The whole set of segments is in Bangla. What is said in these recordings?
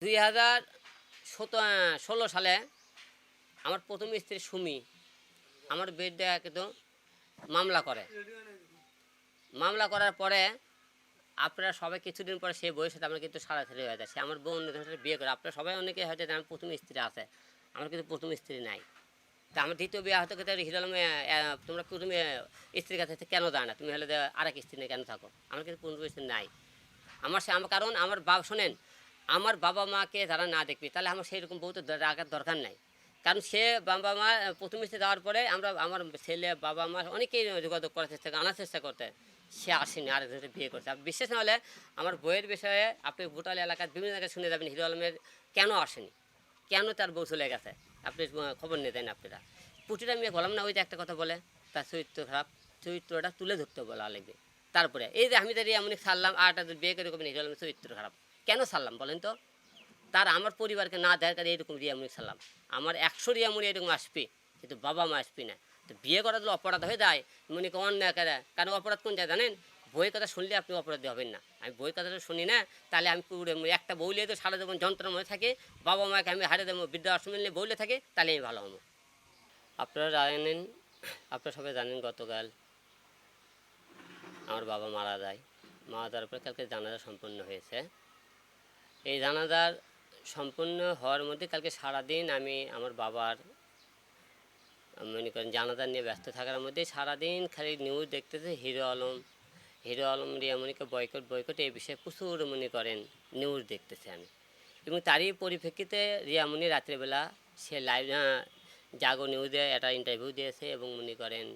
2016 সালে আমার প্রথম স্ত্রী সুমি আমার বিরুদ্ধে কিন্তু মামলা করার পরে আপনারা সবাই কিছুদিন পরে সেই বইয়ের সাথে আমরা কিন্তু সারাসারি হয়ে যায়। সে আমার বোন সাথে বিয়ে করে। আপনারা সবাই অনেকে হয়তো আমার প্রথম স্ত্রী আছে, আমার কিন্তু প্রথম স্ত্রী নাই। তা আমার দ্বিতীয় বিয়ে হয়তো হিরো আলমে তোমরা প্রথমে স্ত্রীর কাছে কেন যায় না, তুমি হলে আরেক স্ত্রী নিয়ে কেন থাকো? আমার কিন্তু প্রথম স্ত্রী নাই। কারণ আমার বাবা শোনেন, আমার বাবা মাকে যারা না দেখবি তাহলে আমার সেই রকম বউ তো রাখার দরকার নাই। কারণ সে বাবা মা প্রথম স্ত্রী দেওয়ার পরে আমার ছেলে বাবা মা অনেকেই যোগাযোগ করার আনার চেষ্টা করতে, সে আসেনি, আরেকজনের বিয়ে করছে। বিশেষ না হলে আমার বইয়ের বিষয়ে আপনি ভোটাল এলাকার বিভিন্ন জায়গায় শুনে যাবেন হিরো আলমের কেন আসেনি, কেন তার বউ চলে গেছে, আপনি খবর নিয়ে দেন। আপনারা প্রতিটা মেয়ে বললাম না, ওই যে একটা কথা বলে তার চরিত্র খারাপ, চরিত্রটা তুলে ধরতে বলা লাগবে। তারপরে এই যে আমি তাদের এমনি ছাড়লাম আর বিয়ে করে করবেন হিরো আলমের চরিত্র খারাপ কেন ছাড়লাম বলেন তো? তার আমার পরিবারকে না দেখার এইরকম রিয়ামনি ছাড়লাম। আমার 100 রিয়ামনি এরকম আসবে, কিন্তু বাবা মা আসবি না। তো বিয়ে করা দিলে অপরাধ হয়ে যায়, মনে করেন অন্যায় করে। কারণ অপরাধ কোন যায় জানেন? বইয়ের কথা শুনলে আপনি অপরাধী হবেন না। আমি বইয়ের কথাটা শুনি না, তাহলে আমি পুরো একটা বইলে তো সারা জীবন যন্ত্রণার মধ্যে থাকে, বাবা মাকে আমি হারিয়ে দেবো, বৃদ্ধাশ্রমে নিয়ে বইলে থাকে, তাহলে আমি ভালো হবো। আপনারা জানেন, আপনারা সবাই জানেন গতকাল আমার বাবা মারা যায়। মারা যাওয়ার পরে কালকে জানাজা সম্পন্ন হয়েছে। এই জানাজার সম্পূর্ণ হওয়ার মধ্যে কালকে সারাদিন আমি আমার বাবার মনে করেন জানাজা নিয়ে ব্যস্ত থাকার মধ্যে সারাদিন খালি নিউজ দেখতেছে হিরো আলম রিয়ামণিকে বয়কট এই বিষয়ে প্রচুর মনে করেন নিউজ দেখতেছে আমি। এবং তারই পরিপ্রেক্ষিতে রিয়ামণি রাত্রিবেলা সে লাইভ জাগো নিউজে একটা ইন্টারভিউ দিয়েছে এবং মনে করেন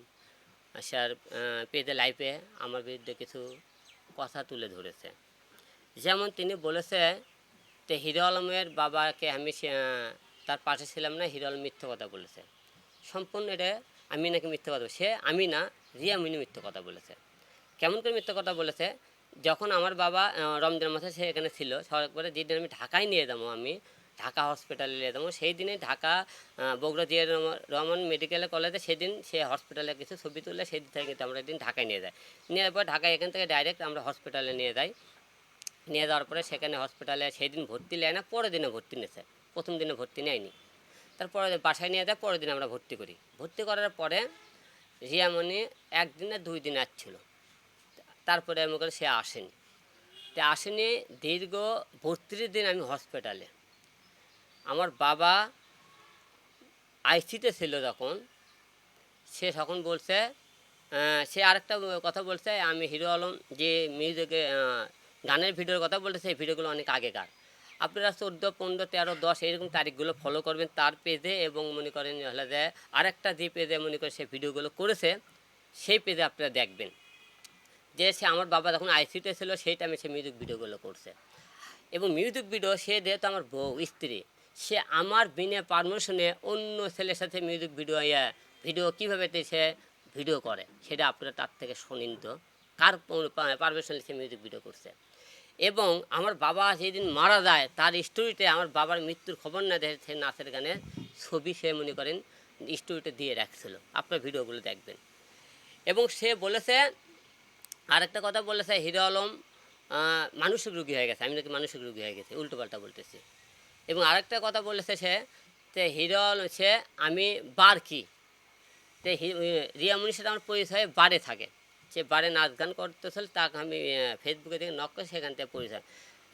স্যার পেজে লাইভে আমার বিরুদ্ধে কিছু কথা তুলে ধরেছে। যেমন তিনি বলেছে যে হিরো আলমের বাবাকে আমি তার পাশে ছিলাম না, হিরো আলম মিথ্যে কথা বলেছে। সম্পূর্ণ এটা আমি নাকি মিথ্যে কথা, সে আমি না, রিয়ামণি মিথ্যে কথা বলেছে। কেমন করে মিথ্যে কথা বলেছে? যখন আমার বাবা রমজান মাসে সে এখানে ছিল, সরকারে যেদিন আমি ঢাকায় নিয়ে যাবো, আমি ঢাকা হসপিটালে নিয়ে যাবো, সেই দিনে ঢাকা বগুড়া জিয়া রহমান মেডিকেল কলেজে সেদিন সে হসপিটালে কিছু ছবি তুলে সেই দিন থেকে কিন্তু আমরা একদিন ঢাকায় নিয়ে যাই। নিয়ে পর ঢাকায় এখান থেকে ডাইরেক্ট আমরা হসপিটালে নিয়ে যাই। নিয়ে যাওয়ার পরে সেখানে হসপিটালে সেই দিন ভর্তি নেয় না, পরের দিনে ভর্তি নিয়েছে। প্রথম দিনে ভর্তি নেয়নি, তারপরে বাসায় নিয়ে যায়, পরের দিন আমরা ভর্তি করি। ভর্তি করার পরে রিয়ামণি 1 দিনে 2 দিন আসছিল, তারপরে আমি করে সে আসেনি। তো আসেনি দীর্ঘ 32 দিন আমি হসপিটালে। আমার বাবা আইসিতে ছিল যখন, সে তখন বলছে, সে আরেকটা কথা বলছে, আমি হিরো আলম যে মিউজিকে গানের ভিডিওর কথা বলতেছে, এই ভিডিওগুলো অনেক আগেকার। আপনারা 14, 15, 13, 10 এরকম তারিখগুলো ফলো করবেন তার পেজে, এবং মনে করেন হলে যে আরেকটা যে পেজে মনে করেন সে ভিডিওগুলো করেছে সেই পেজে আপনারা দেখবেন যে সে আমার বাবা যখন আইসিতে ছিল সেই টাইমে সে মিউজিক ভিডিওগুলো করছে। এবং মিউজিক ভিডিও সে যেহেতু আমার বউ স্ত্রী, সে আমার বিনা পারমিশনে অন্য ছেলের সাথে মিউজিক ভিডিও কীভাবে সে ভিডিও করে সেটা আপনারা তার থেকে শুনিন তো, কার পারমিশনে সে মিউজিক ভিডিও করছে। এবং আমার বাবা যেদিন মারা যায় তার স্টোরিতে আমার বাবার মৃত্যুর খবর না দেখে সে নাচের গানের ছবি সে মনে করেন স্টোরিতে দিয়ে রাখছিল, আপনার ভিডিওগুলো দেখবেন। এবং সে বলেছে আরেকটা কথা বলেছে, হিরো আলম মানসিক রোগী হয়ে গেছে, আমি নাকি মানসিক রোগী হয়ে গেছে, উল্টোপাল্টা বলতেছি। এবং আরেকটা কথা বলেছে সে, তে হিরো আলম সে আমি বার কি, তে রিয়ামণির সাথে আমার পরিচয় বারে থাকে, সে বারে নাচ গান করতেছিল, তাকে আমি ফেসবুকে থেকে নক করে সেখান থেকে পরিচয়।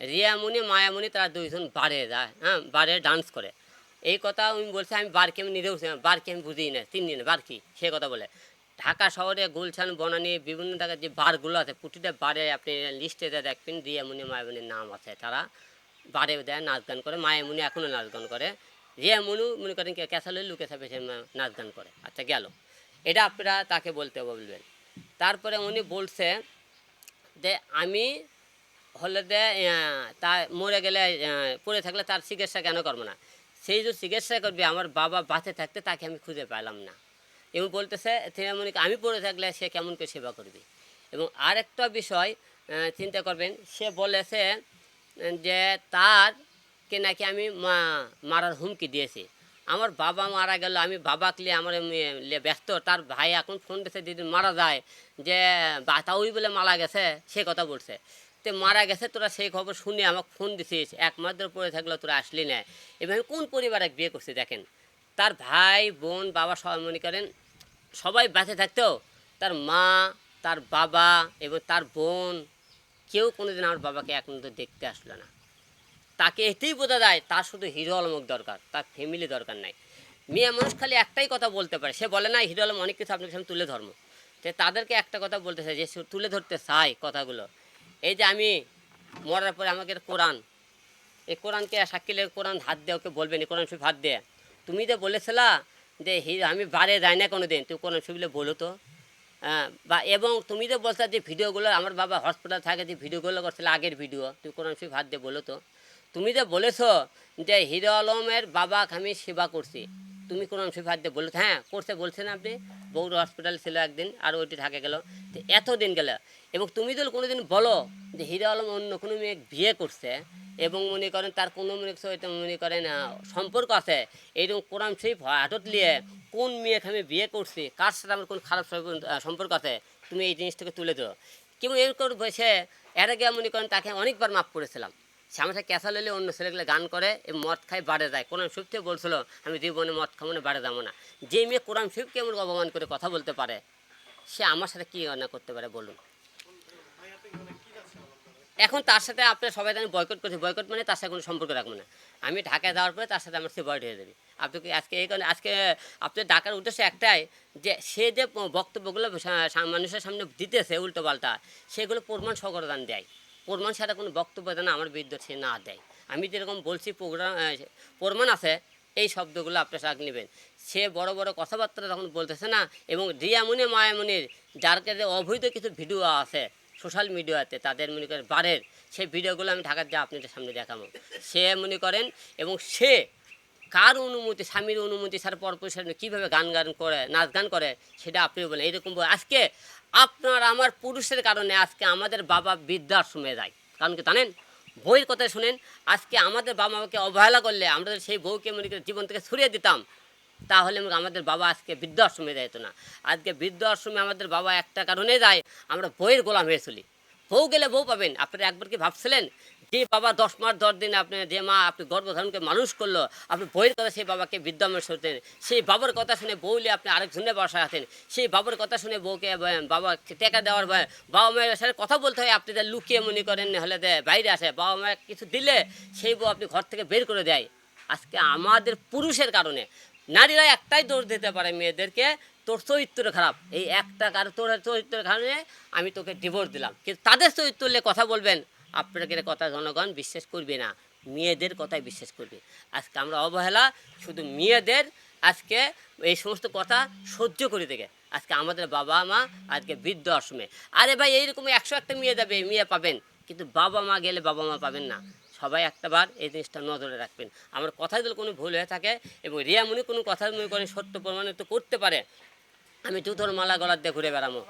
রিয়ামণি মায়ামণি তারা 2 জন বারে যায়, হ্যাঁ বারে ডান্স করে। এই কথা আমি বলছি, আমি বারকে আমি নিজেও বারকে আমি বুঝিই না, চিনি না বার কি, সে কথা বলে। ঢাকা শহরে গুলশান বনানী বিভিন্ন জায়গায় যে বারগুলো আছে, প্রতিটা বারে আপনি লিস্টে দেখবেন রিয়ামণি মায়ামণির নাম আছে। তারা বারে দেয়, নাচ গান করে। মায়ামণি এখনও নাচ গান করে, রিয়ামণি মনে করেন ক্যাসালে লুকে থাকবে, সে নাচ গান করে। আচ্ছা গেল, এটা আপনারা তাকে বলতে বলবেন। তারপরে উনি বলছে যে আমি হলে যে তা মরে গেলে পড়ে থাকলে তার চিকিৎসা কেন করবো না, সেই যে চিকিৎসা করবে আমার বাবা বাঁচে থাকতে তাকে আমি খুঁজে পেলাম না। এবং বলতেছে মনে আমি পড়ে থাকলে সে কেমন করে সেবা করবে। এবং আরেকটা বিষয় চিন্তা করবেন, সে বলেছে যে তারকে নাকি আমি মারার হুমকি দিয়েছি। আমার বাবা মারা গেল, আমি বাবাকে আমার ব্যস্ত, তার ভাই এখন ফোন দিয়েছে দিদি মারা যায় যে তাওই বলে মারা গেছে, সে কথা বলছে। তো তে মারা গেছে, তোরা সেই খবর শুনে আমাকে ফোন দিছিস, 1 মাস ধরে পড়ে থাকলো, তোরা আসলি না। এবং আমি কোন পরিবারে বিয়ে করছি দেখেন, তার ভাই বোন বাবা সবাই মনে করেন সবাই বেঁচে থাকতেও তার মা, তার বাবা এবং তার বোন কেউ কোনোদিন আমার বাবাকে এক নজর দেখতে আসলো না। তাকে এতেই বোঝা যায় তার শুধু হিরো আলমক দরকার, তার ফ্যামিলি দরকার নাই। মেয়ে মানুষ খালি একটাই কথা বলতে পারে, সে বলে না হিরো আলম অনেক কিছু আপনার সামনে তুলে ধর্ম, তো তাদেরকে একটা কথা বলতে চাই যে তুলে ধরতে চাই কথাগুলো। এই যে আমি মরার পরে আমাকে কোরআন, এই কোরআনকে সাক্ষীলে কোরআন হাত দিয়ে ওকে বলবেন, কোরআন শরীফ হাত দিয়ে, তুমি যে বলেছিলা যে আমি বারে যাই না কোনো দিন, তুমি কোরআন শরীফে বলো তো। বা এবং তুমি যে বলছো যে ভিডিওগুলো আমার বাবা হসপিটাল থাকে যে ভিডিওগুলো করছিল আগের ভিডিও, তুমি কোরআন শরীফ হাত দিয়ে বলো তো। তুমি যে বলেছো যে হিরো আলমের বাবাকে আমি সেবা করছি, তুমি কোরআন শরীফ হাত দিয়ে বলো। হ্যাঁ করছে, বলছেন আপনি, বউর হসপিটাল ছিল একদিন আর ওইটি থাকে গেল, তো এতদিন গেল। এবং তুমি যদি কোনো দিন বলো যে হিরো আলম অন্য কোনো মেয়ে বিয়ে করছে এবং মনে করেন তার কোনো মনে করেন সম্পর্ক আছে, এইরকম কোরআন শরীফ হাতত নিয়ে কোন মেয়েকে আমি বিয়ে করছি, কার সাথে আমার কোন খারাপ সম্পর্ক আছে, তুমি এই জিনিসটাকে তুলে ধরো। কেমন এরকম বসে এর আগে মনে করেন তাকে অনেকবার মাফ করেছিলাম, সে আমার সাথে ক্যাসা লইলে অন্য ছেলেগুলো গান করে মদ খায় বাড়ে যায়, কোরআন শরীফ থেকে বলছিল আমি জীবনে মদ খাবো না, বাড়ে যাবো না। যে মেয়ে কোরআন শরীফকে এমন অপমান করে কথা বলতে পারে, সে আমার সাথে কী অন্যায় করতে পারে বলুন। এখন তার সাথে আপনার সবাই আমি বয়কট করছি, বয়কট মানে তার সাথে কোনো সম্পর্ক রাখবো না। আমি ঢাকায় যাওয়ার পরে তার সাথে আমার সেপারেট হয়ে যাবে। আপনাকে আজকে এই কারণে আজকে আপনার ডাকার উদ্দেশ্য একটাই, যে সে যে বক্তব্যগুলো মানুষের সামনে দিতেছে উল্টো পাল্টা, সেগুলো প্রমাণ সহকারে দেয়, প্রমাণ ছাড়া কোনো বক্তব্য যেন আমার বিরুদ্ধে সে না দেয়। আমি যেরকম বলছি প্রমাণ আছে, এই শব্দগুলো আপনার সাথে নেবেন। সে বড় বড় কথাবার্তা তখন বলতেছে না, এবং রিয়ামণি মায়ামণির যার কাছে অবৈধ কিছু ভিডিও আছে সোশ্যাল মিডিয়াতে তাদের মনে করেন বারের, সেই ভিডিওগুলো আমি ঢাকার যা আপনাদের সামনে দেখাবো। সে মনে করেন এবং সে কার অনুমতি, স্বামীর অনুমতি ছাড়া পরপুরুষের কীভাবে গান করে নাচ গান করে সেটা আপনি বলেন। এইরকম আজকে আপনার আমার পুরুষের কারণে আজকে আমাদের বাবা বৃদ্ধাশ্রমে যায়, কারণ কি জানেন, বইয়ের কথা শুনেন। আজকে আমাদের বাবা মাকে অবহেলা করলে আমরা সেই বউকে মনে করে জীবন থেকে ছড়িয়ে দিতাম, তাহলে আমাদের বাবা আজকে বৃদ্ধাশ্রমে যেত না। আজকে বৃদ্ধাশ্রমে আমাদের বাবা একটা কারণে যায়, আমরা বইয়ের গোলাম হয়ে চলি। বউ গেলে বউ পাবেন, আপনারা একবার কি ভাবছিলেন যে বাবা 10 মাস 10 দিন আপনি যে মা আপনি গর্ভধারণকে মানুষ করলো, আপনি বইয়ের কথা সেই বাবাকে বৃদ্ধাশ্রমে শুনতেন, সেই বাবার কথা শুনে বউলে আপনি আরেকজনের বাসায় আছেন, সেই বাবার কথা শুনে বউকে বাবা টেকা দেওয়ার বাবা মায়ের সাথে কথা বলতে হয়, আপনি যা লুকিয়ে মনে করেন হলে বাইরে আসে, বাবা মায়ের কিছু দিলে সেই বউ আপনি ঘর থেকে বের করে দেয়। আজকে আমাদের পুরুষের কারণে নারীরা একটাই দোষ দিতে পারে মেয়েদেরকে, তোর চরিত্র খারাপ, এই একটা কারণ তোর চরিত্রের কারণে আমি তোকে ডিভোর্স দিলাম। কিন্তু তাদের চরিত্র নিয়ে কথা বলবেন, আপনাদের কথা জনগণ বিশ্বাস করবে না, মেয়েদের কথাই বিশ্বাস করবে। আজকে আমরা অবহেলা শুধু মেয়েদের আজকে এই সমস্ত কথা সহ্য করে থেকে আজকে আমাদের বাবা মা আজকে বৃদ্ধ আশ্রমে। আরে ভাই এইরকম 101টা মেয়ে যাবে, মেয়ে পাবেন, কিন্তু বাবা মা গেলে বাবা মা পাবেন না। সবাই একটাবার এই জিনিসটা নজরে রাখবেন। আমার কথায় যদি কোনো ভুল হয়ে থাকে এবং রিয়ামণি কোনো কথা মনে করেন সত্য প্রমাণিত করতে পারে, আমি জুতোর মালা গলার দিয়ে ঘুরে বেড়াবো।